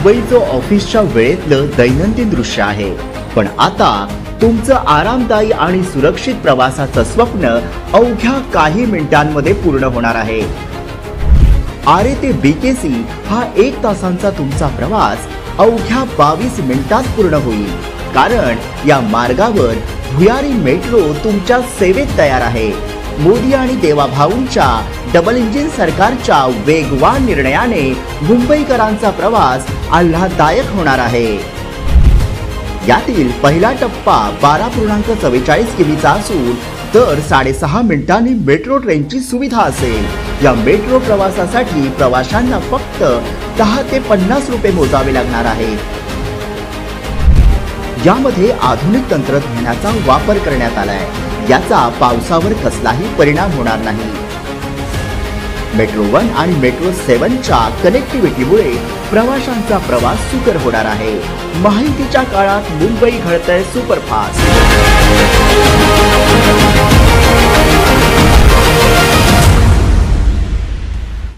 मुंबईचं ऑफिसच्या वेळेतलं दैनंदिन दृश्य आहे, पण आता तुमचं आरामदायी आणि सुरक्षित प्रवासाचं स्वप्न अवघ्या काही मिनिटांमध्ये पूर्ण होणार आहे। आरे ते BKC हा 1 तासांचा तुमचा प्रवास अवघ्या 22 मिनिटात पूर्ण होईल, कारण या मार्गावर भुयारी मेट्रो तुमच्या सेवेत तयार आहे। मोदी आणि देवाभाऊंच्या डबल इंजिन सरकारच्या वेगवान निर्णयाने मुंबईकरांचा प्रवास आल्हाददायक होणार आहे। यातील पहिला टप्पा 12.44 किमीचा असून दर 6.5 मिनिटांनी मेट्रो ट्रेनची सुविधा असेल। या मेट्रो प्रवासासाठी प्रवाशांना फक्त 10 ते 50 रुपये मोजावे लागणार आहेत। यामध्ये आधुनिक तंत्रज्ञानाचा वापर करण्यात आलाय, याचा पावसावर कसलाही परिणाम होणार नाही। मेट्रो 1 आणि मेट्रो 7 च्या कनेक्टिव्हिटीमुळे प्रवाशांचा प्रवास सुकर होणार आहे। माहितीच्या काळात मुंबई घडतंय सुपरफास्ट।